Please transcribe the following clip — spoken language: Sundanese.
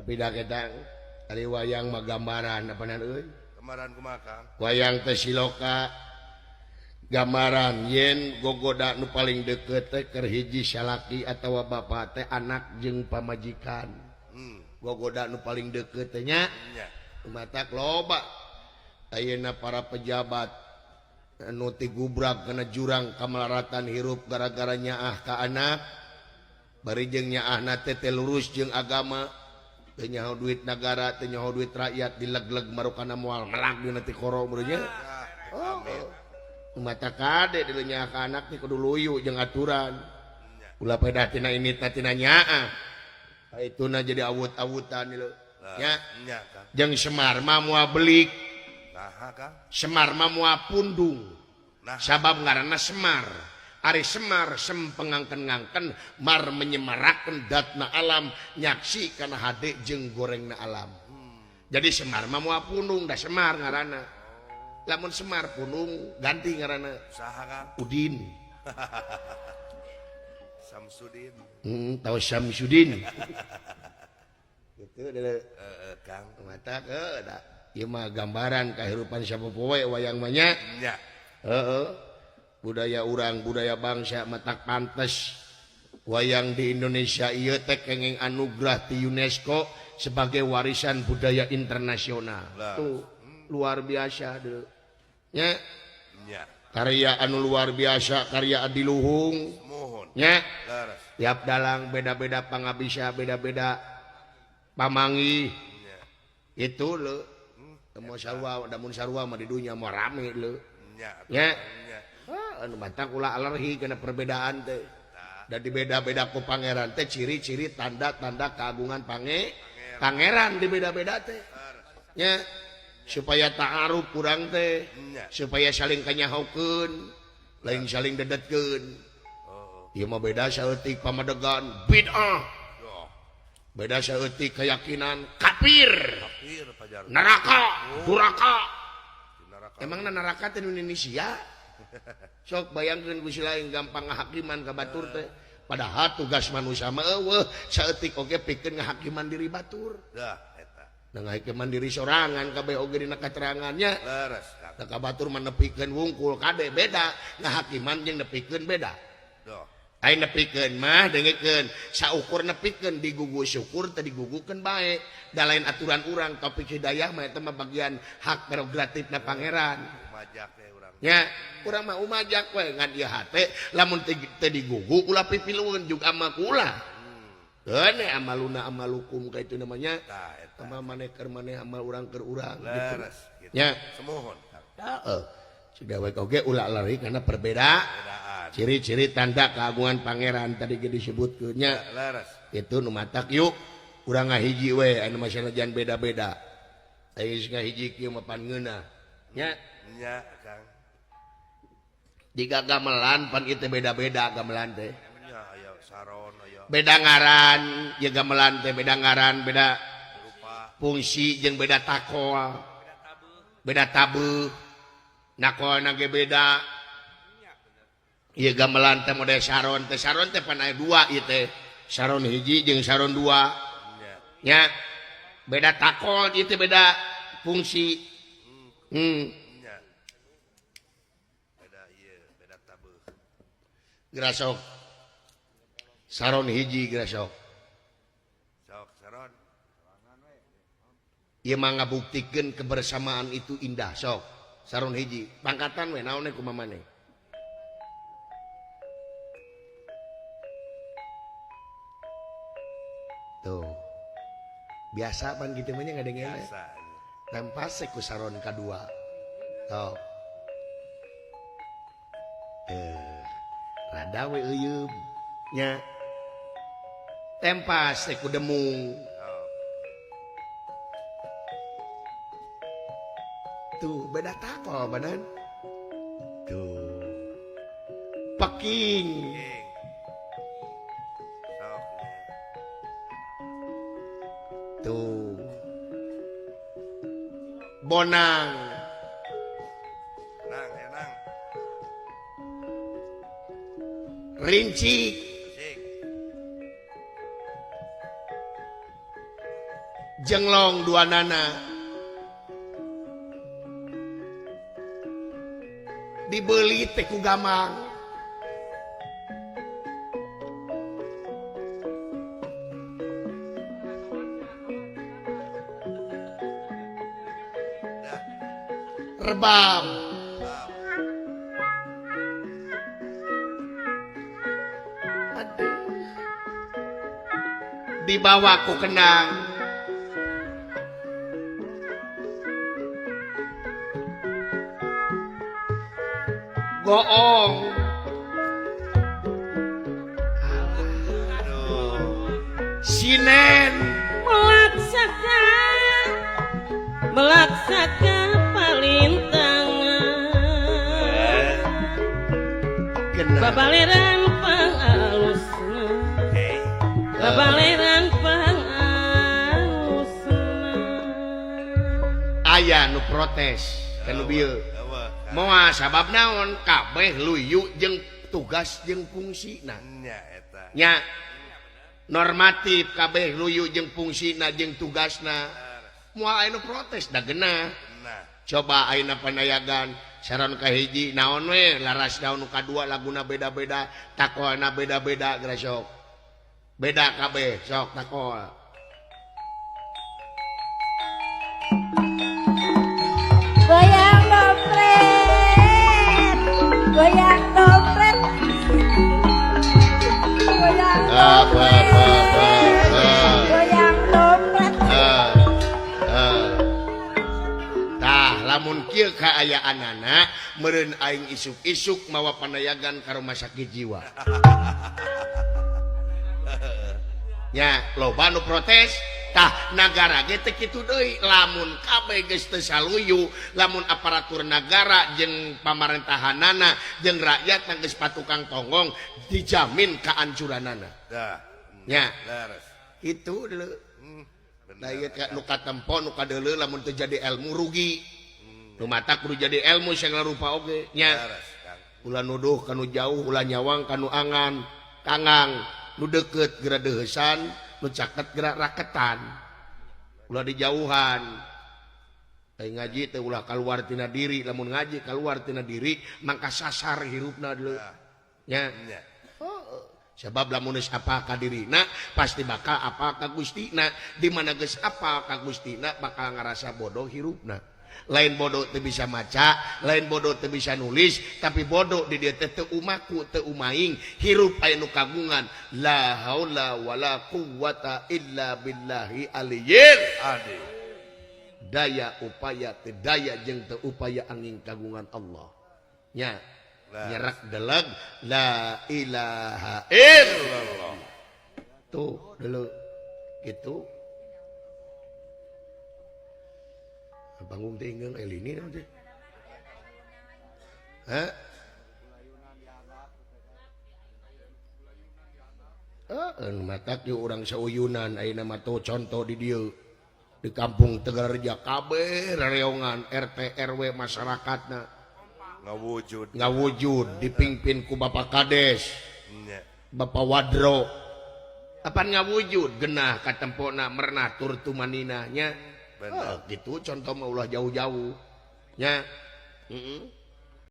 tapi dah ketang ari wayang mah gambaran apa euy Gambaran kumaha wayang teh siloka gambaran yen gogoda nu paling deket teh keur hiji salaki atawa bapa teh anak jeung pamajikan gogoda nu paling deket teh nya matak loba ayeuna para pejabat anu ti gubrak kana jurang kamalaratan hirup gara-gara nyaah ka anak bari jeung nyaahna teh lurus jeung agama teu nyaho duit negara teu nyaho duit rakyat dileg-leg marukana moal melag dina ti koro meureun nya mata kade di nyaah ka anak teh kudu luyu jeung aturan ulah pedah tina ini tina nyaah aituna jadi awut-awutan lho nya jeung Semar mah moal belik Semar mah moal pundung sabab ngaranna Semar ari Semar sem pengangken-ngangken mar menyemarakeun datna alam nyaksi kana hade jeung gorengna alam jadi Semar mah moal pundung da Semar ngaranna lamun Semar pundung ganti ngaranna saha Kang Udin Samsudin tahu Samsudin gitu deh Kang mata da ieu mah gambaran kahirupan sapopoe wayang mah nya budaya urang budaya bangsa matak pantes wayang di Indonesia ieu teh kenging anugerah ti UNESCO sebagai warisan budaya internasional tuh luar biasa deh nya karya anu luar biasa karya adiluhung nya tiap dalang beda-beda pangabisa beda-beda pamangi itu lo mau sarua damun sarua mah di dunia mah rame lo nya anu mantang ulah alergi kena perbedaan teh dan di beda-beda ku pangeran teh ciri-ciri tanda-tanda keagungan pangeran di beda-beda teh nya supaya ta'aruf kurang teh supaya saling kanyahokeun lain saling dedetkeun ieu mah beda saeutik pamadegan bid'ah beda saeutik keyakinan kafir neraka duraka emangna neraka teh Indonesia sok bayangkeun Gusti lain gampang ngahakiman ka batur teh padahal tugas manusia mah eueuh saeutik oge pikeun ngahakiman diri batur ngahakiman diri sorangan kabeh oge dina katerangannya leres ka batur mah nepikeun wungkul kade beda ngahakiman jeung nepikeun beda ai nepikeun mah dengeukeun saukur nepikeun digugu syukur teh digugukeun bae da lain aturan urang topik hidayah mah eta mah bagian hak prerogatifna pangeran umajak teh urang nya urang mah umajak we ngan ieu hate lamun teh digugu ulah pipilueun juga ama kula ene amaluna amalukum ka itu namanya amal maneh keur maneh amal urang keur urang gitu nya semohon heeh sudah we oge ulah lari karena perbedaan ciri-ciri tanda keagungan pangeran tadi ge disebutkeun nya itu nu matak yuk urang ngahiji we anu masalah jan beda-beda aya ngahiji kieu mah pan ngeunah nya nya Kang di gamelan pan kitu beda-beda gamelan teh aya saron aya beda ngaran ye gamelan teh beda ngaran beda fungsi jeung beda takol beda tabuh nakolna ge beda ieu gamelan teh model saron teh pan aya dua ieu teh saron hiji jeung saron dua nya beda takol ieu teh beda fungsi beda ieu beda tabuh grasok saron hiji grasok ieu mah ngabuktikeun kebersamaan itu indah sok saron hiji pangkatan we naon kumaha maneh tuh biasa pan kitu mah nya ngadengena biasa tempase ku saron kadua sok rada we euyeup nya tempase ku demung tuh beda takol badan tuh peking tuh bonang rinci jenglong dua nana dibeli teh ku gamang rebam dibawa ku kenang goong sinen melaksaka palintangan babaleran pangalusna babaleran pangalusna aya nu protes kanu bieu moal sabab naon kabeh luyu jeung tugas jeung fungsina nya eta nya normatif kabeh luyu jeung fungsina jeung tugasna moal aya nu protes da geunah nah coba ayeuna panayagan saran kahiji naon we laras daun nu kadua laguna beda-beda takoana beda-beda geura sok beda kabeh sok takoa goyang dompet goyang dompet goyang dompet goyang dompet tah lamun kieu kaayaanana meureun aing isuk-isuk mawa panayagan ka rumah sakit jiwa nya loba nu protes tah nagara ge teh kitu deui lamun kabeh geus teu saluyu lamun aparatur nagara jeung pamarentahanana jeung rakyatna geus patukang tonggong dijamin kaancuranana dah nya laras itu deuleu da bener ieu nu katempo nu kadeuleu lamun teu jadi ilmu rugi nu mata kudu jadi ilmu segala rupa oge nya laras Kang ulah nuduh kanu jauh ulah nyawang kanu angan kangang nu deukeut geura deuheusan nu caket geura raketan ulah dijauhan ai ngaji teh ulah kaluar tina diri lamun ngaji kaluar tina diri mangka sasar hirupna deuleu nya nya sebab lamun geus apa ka dirina pasti bakal apa ka Gustina di mana geus apa ka Gustina bakal ngarasa bodoh hirupna lain bodoh teu bisa maca lain bodoh teu bisa nulis tapi bodoh di dieu teh teu umaku teu umaing hirup aya nu kagungan la haula wala quwwata illa billahi aliyyil ade daya upaya teu daya jeung teu upaya angin kagungan Allah nya nyerak deleg la ilaha illallah tuh dulu gitu bangun tinggal elini nanti hah matak yuk orang seuyunan ayeuna mah tuh contoh di dieu di kampung Tegalreja kabeh rereongan RT RW masyarakatna ngawujud dipimpin ku Bapak Kades nya Bapak Wadro apa ngawujud genah katempona merenah tur tumanina nya bener gitu contoh mah ulah jauh-jauh nya